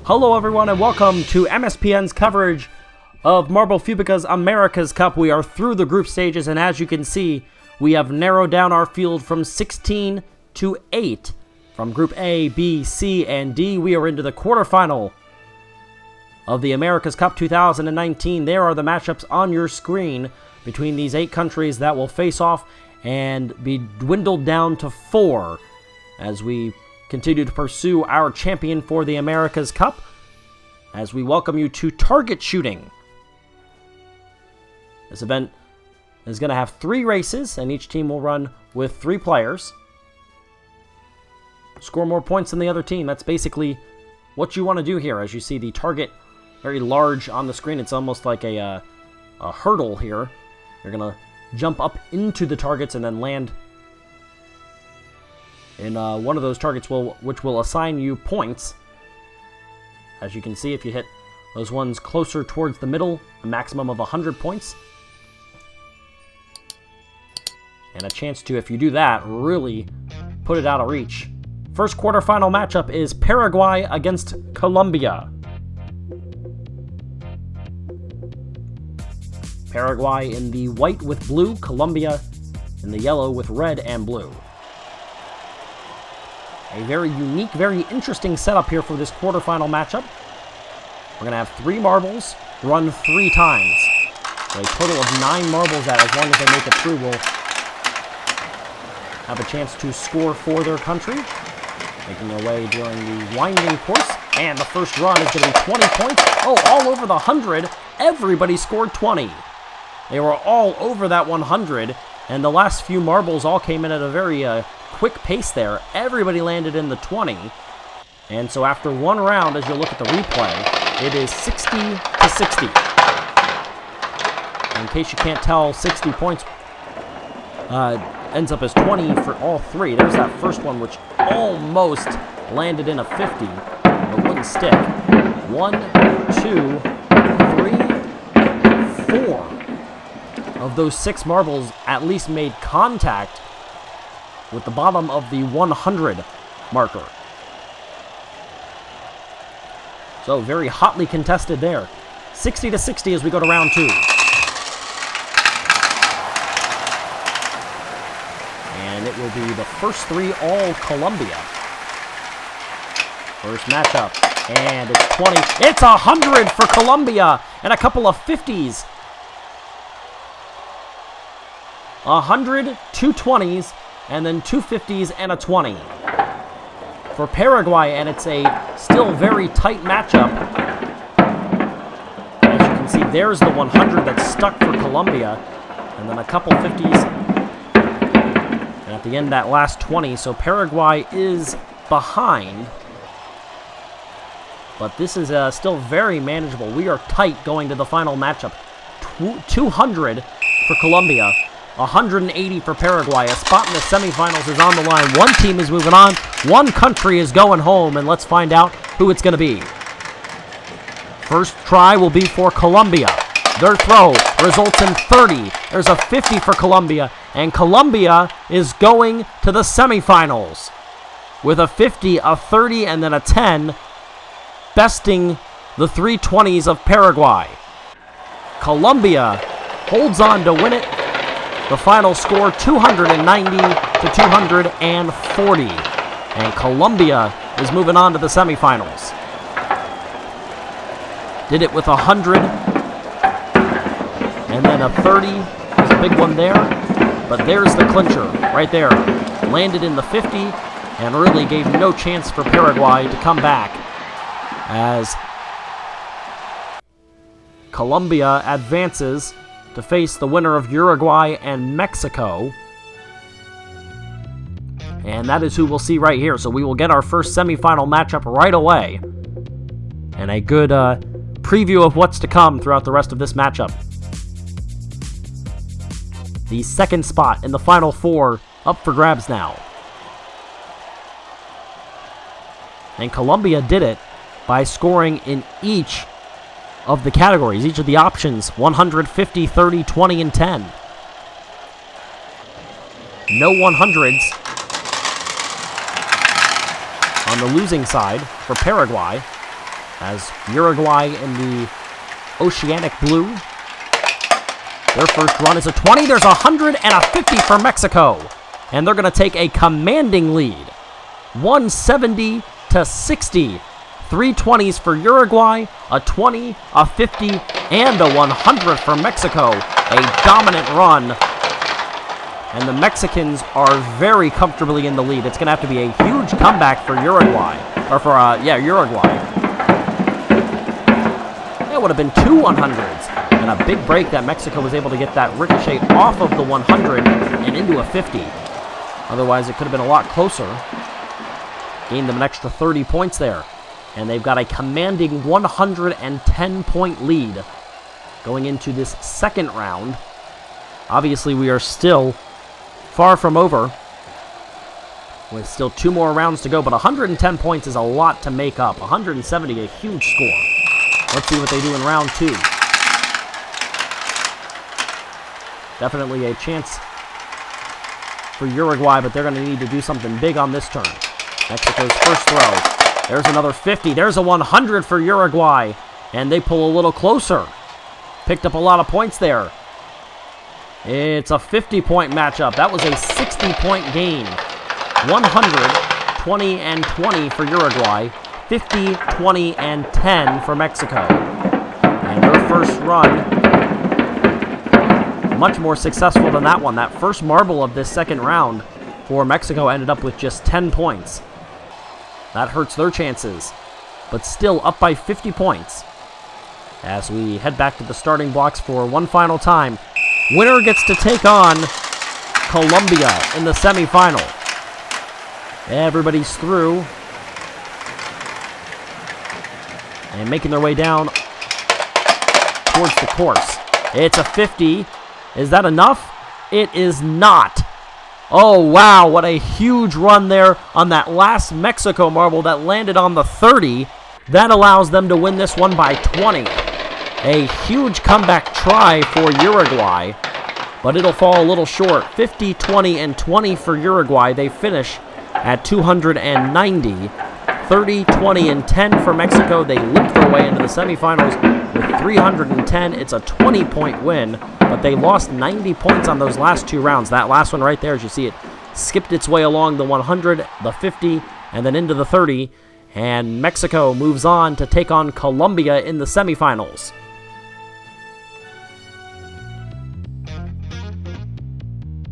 Hello everyone and welcome to MSPN's coverage of Marble Fubeca's America's Cup. We are through the group stages, and as you can see, we have narrowed down our field from 16 to 8. From Group A, B, C, and D, we are into the quarterfinal of the America's Cup 2019. There are the matchups on your screen between these 8 countries that will face off and be dwindled down to 4 as we continue to pursue our champion for the America's Cup, as we welcome you to target shooting. This event is going to have 3 races, and each team will run with 3 players. Score more points than the other team. That's basically what you want to do here. As you see the target very large on the screen, it's almost like a hurdle here. You're going to jump up into the targets and then land in one of those targets, which will assign you points. As you can see, if you hit those ones closer towards the middle, a maximum of 100 points. And a chance to, if you do that, really put it out of reach. First quarterfinal matchup is Paraguay against Colombia. Paraguay in the white with blue, Colombia in the yellow with red and blue. A very unique, very interesting setup here for this quarterfinal matchup. We're going to have 3 marbles run 3 times. So a total of 9 marbles that, as long as they make it through, will have a chance to score for their country. Making their way during the winding course. And the first run is going to be 20 points. Oh, all over the 100. Everybody scored 20. They were all over that 100. And the last few marbles all came in at a very quick pace there. Everybody landed in the 20. And so after one round, as you look at the replay, it is 60 to 60. In case you can't tell, 60 points ends up as 20 for all 3. There's that first one, which almost landed in a 50, but wouldn't stick. 1, 2, 3, 4 of those 6 marbles at least made contact with the bottom of the 100 marker. So very hotly contested there. 60 to 60 as we go to round 2. And it will be the first 3 all Colombia. First matchup. And it's 20. It's 100 for Colombia and a couple of 50s. 100, 2 20s, and then 2 50s and a 20 for Paraguay, and it's a still very tight matchup. As you can see, there's the 100 that's stuck for Colombia, and then a couple 50s, and at the end that last 20. So Paraguay is behind, but this is still very manageable. We are tight going to the final matchup. 200 for Colombia. 180 for Paraguay. A spot in the semifinals is on the line. One team is moving on. One country is going home, and let's find out who it's going to be. First try will be for Colombia. Their throw results in 30. There's a 50 for Colombia, and Colombia is going to the semifinals with a 50, a 30, and then a 10, besting the 3 20s of Paraguay. Colombia holds on to win it. The final score, 290 to 240. And Colombia is moving on to the semifinals. Did it with 100. And then a 30. There's a big one there. But there's the clincher right there. Landed in the 50 and really gave no chance for Paraguay to come back, as Colombia advances to face the winner of Uruguay and Mexico. And that is who we'll see right here. So we will get our first semifinal matchup right away. And a good preview of what's to come throughout the rest of this matchup. The second spot in the final 4 up for grabs now. And Colombia did it by scoring in each of the categories, each of the options: 150, 30, 20, and 10. No 100s on the losing side for Paraguay. as Uruguay in the oceanic blue. Their first run is a 20. There's 100 and a 50 for Mexico. And they're going to take a commanding lead. 170 to 60. 3 20s for Uruguay, a 20, a 50, and a 100 for Mexico. A dominant run. And the Mexicans are very comfortably in the lead. It's going to have to be a huge comeback for Uruguay. Or for, Uruguay. That would have been 2 100s. And a big break that Mexico was able to get that ricochet off of the 100 and into a 50. Otherwise, it could have been a lot closer. Gained them an extra 30 points there. And they've got a commanding 110-point lead going into this second round. Obviously, we are still far from over, with still 2 more rounds to go, but 110 points is a lot to make up. 170, a huge score. Let's see what they do in round 2. Definitely a chance for Uruguay, but they're going to need to do something big on this turn. Mexico's first throw. There's another 50. There's a 100 for Uruguay, and they pull a little closer. Picked up a lot of points there. It's a 50-point matchup. That was a 60-point gain. 100, 20, and 20 for Uruguay. 50, 20, and 10 for Mexico. And their first run, much more successful than that one. That first marble of this second round for Mexico ended up with just 10 points. That hurts their chances, but still up by 50 points. As we head back to the starting blocks for one final time, winner gets to take on Colombia in the semifinal. Everybody's through and making their way down towards the course. It's a 50. Is that enough? It is not. Oh, wow, what a huge run there on that last Mexico marble that landed on the 30. That allows them to win this one by 20. A huge comeback try for Uruguay, but it'll fall a little short. 50, 20, and 20 for Uruguay. They finish at 290. 30, 20, and 10 for Mexico. They limp their way into the semifinals with 310. It's a 20-point win, but they lost 90 points on those last 2 rounds. That last one right there, as you see it, skipped its way along the 100, the 50, and then into the 30. And Mexico moves on to take on Colombia in the semifinals.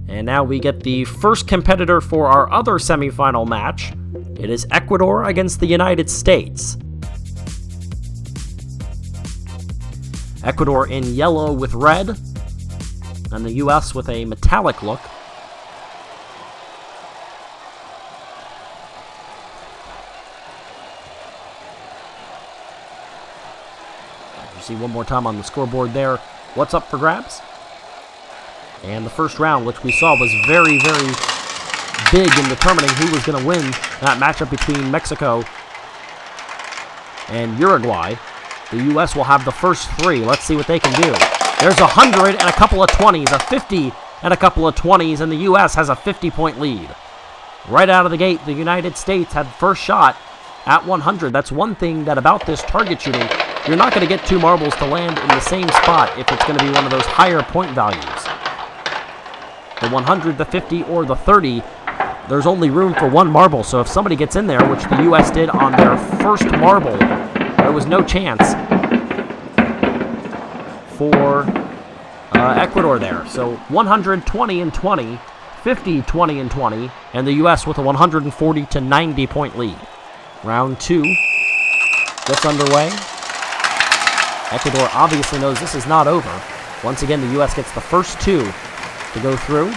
And now we get the first competitor for our other semifinal match. It is Ecuador against the United States. Ecuador in yellow with red, and the U.S. with a metallic look. You see one more time on the scoreboard there, what's up for grabs? And the first round, which we saw was very, very big in determining who was going to win that matchup between Mexico and Uruguay. The U.S. will have the first 3. Let's see what they can do. There's 100 and a couple of 20s, a 50 and a couple of 20s, and the U.S. has a 50-point lead. Right out of the gate, the United States had first shot at 100. That's one thing that about this target shooting, you're not going to get 2 marbles to land in the same spot if it's going to be one of those higher point values. The 100, the 50, or the 30, there's only room for 1 marble, so if somebody gets in there, which the U.S. did on their first marble, there was no chance for Ecuador there. So 100, 20, and 20, 50, 20, and 20, and the U.S. with a 140 to 90-point lead. Round 2 gets underway. Ecuador obviously knows this is not over. Once again, the U.S. gets the first 2 to go through.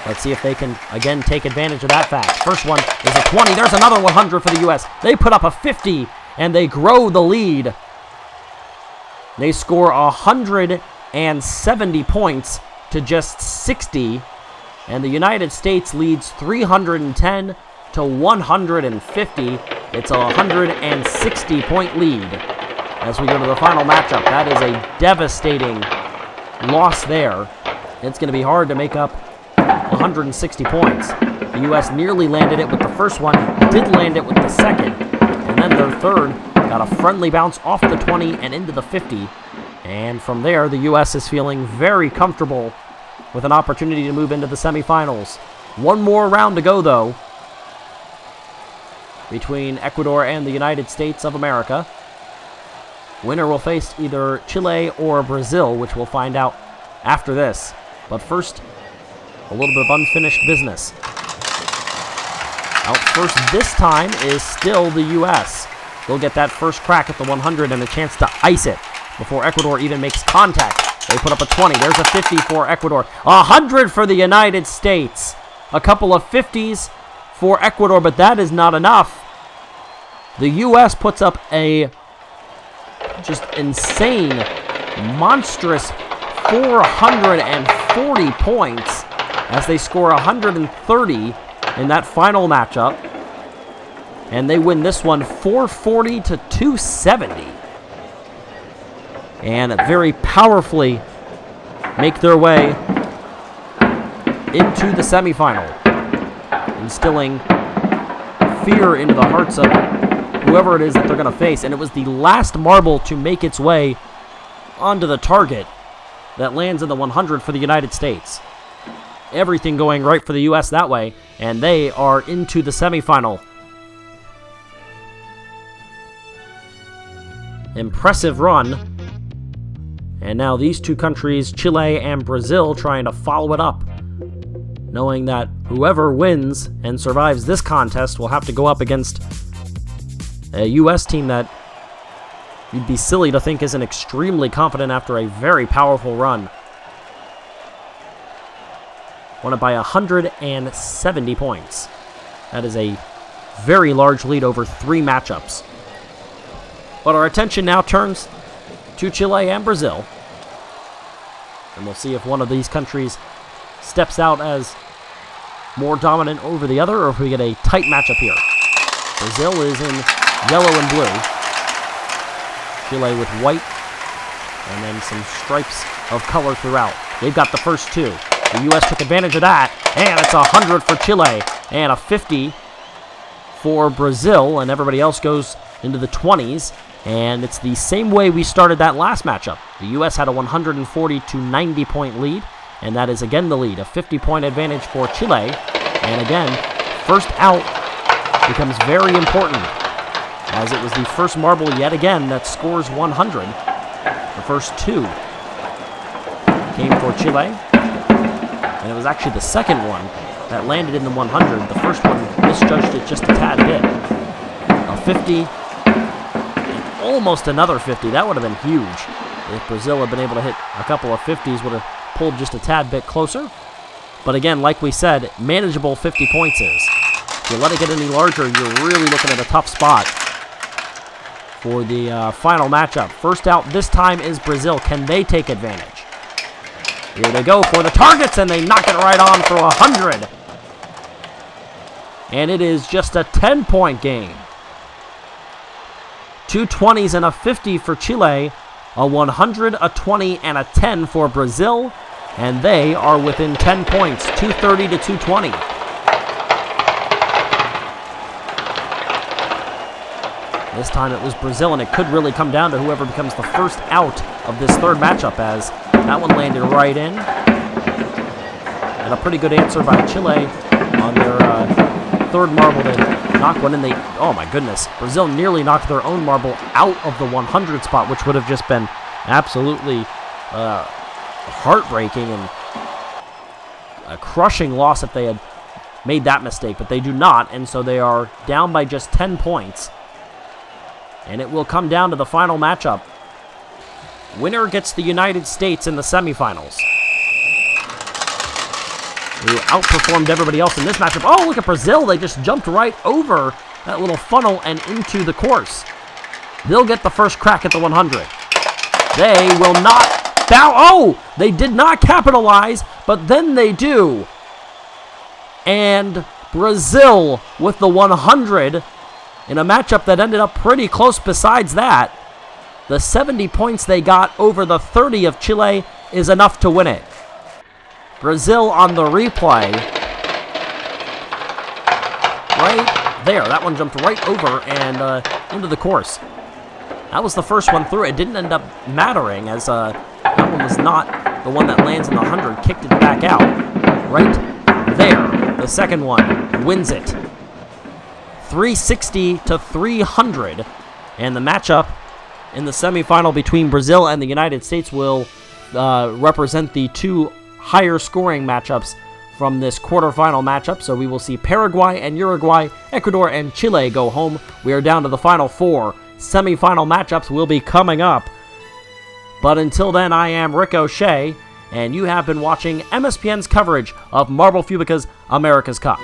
Let's see if they can, again, take advantage of that fact. First one is a 20. There's another 100 for the U.S. They put up a 50, and they grow the lead. They score 170 points to just 60, and the United States leads 310 to 150. It's a 160-point lead as we go to the final matchup. That is a devastating loss there. It's going to be hard to make up 160 points. The U.S. nearly landed it with the first one, did land it with the second, and then their third Got a friendly bounce off the 20 and into the 50. And from there, the U.S. is feeling very comfortable with an opportunity to move into the semifinals. One more round to go, though, between Ecuador and the United States of America. Winner will face either Chile or Brazil, which we'll find out after this. But first, a little bit of unfinished business. Out first this time is still the U.S. They'll get that first crack at the 100 and a chance to ice it before Ecuador even makes contact. They put up a 20. There's a 50 for Ecuador. 100 for the United States. A couple of 50s for Ecuador, but that is not enough. The U.S. puts up a just insane, monstrous 440 points as they score 130 in that final matchup. And they win this one 440 to 270. And very powerfully make their way into the semifinal, instilling fear into the hearts of whoever it is that they're going to face. And it was the last marble to make its way onto the target that lands in the 100 for the United States. Everything going right for the U.S. that way, and they are into the semifinal. Impressive run. And now these two countries, Chile and Brazil, trying to follow it up, knowing that whoever wins and survives this contest will have to go up against a U.S. team that you'd be silly to think isn't extremely confident after a very powerful run. Won it by 170 points. That is a very large lead over 3 matchups. But our attention now turns to Chile and Brazil. And we'll see if one of these countries steps out as more dominant over the other, or if we get a tight matchup here. Brazil is in yellow and blue. Chile with white, and then some stripes of color throughout. They've got the first 2. The U.S. took advantage of that, and it's 100 for Chile, and a 50 for Brazil, and everybody else goes into the 20s. And it's the same way we started that last matchup. The U.S. had a 140 to 90 point lead, and that is again the lead. A 50-point advantage for Chile. And again, first out becomes very important, as it was the first marble yet again that scores 100. The first 2 came for Chile, and it was actually the second one that landed in the 100. The first one misjudged it just a tad bit. A 50. Almost another 50. That would have been huge if Brazil had been able to hit a couple of 50s, would have pulled just a tad bit closer. But again, like we said, manageable 50 points is. If you let it get any larger, you're really looking at a tough spot for the final matchup. First out this time is Brazil. Can they take advantage? Here they go for the targets, and they knock it right on for 100. And it is just a 10-point game. 2 20s and a 50 for Chile, a 100, a 20, and a 10 for Brazil, and they are within 10 points, 230 to 220. This time it was Brazil, and it could really come down to whoever becomes the first out of this third matchup, as that one landed right in. And a pretty good answer by Chile on their third marble to knock one in. Oh my goodness, Brazil nearly knocked their own marble out of the 100 spot, which would have just been absolutely heartbreaking and a crushing loss if they had made that mistake, but they do not, and so they are down by just 10 points. And it will come down to the final matchup. Winner gets the United States in the semifinals, who outperformed everybody else in this matchup. Oh, look at Brazil. They just jumped right over that little funnel and into the course. They'll get the first crack at the 100. They will not bow. Oh, they did not capitalize, but then they do. And Brazil with the 100 in a matchup that ended up pretty close besides that. The 70 points they got over the 30 of Chile is enough to win it. Brazil on the replay. Right there. That one jumped right over and into the course. That was the first one through. It didn't end up mattering, as that one was not the one that lands in the 100. Kicked it back out. Right there. The second one wins it. 360 to 300. And the matchup in the semifinal between Brazil and the United States will represent the two higher scoring matchups from this quarterfinal matchup. So we will see Paraguay and Uruguay, Ecuador and Chile go home. We are down to the final four. Semifinal matchups will be coming up. But until then, I am Rick O'Shea, and you have been watching MSPN's coverage of Marble Fubeca's America's Cup.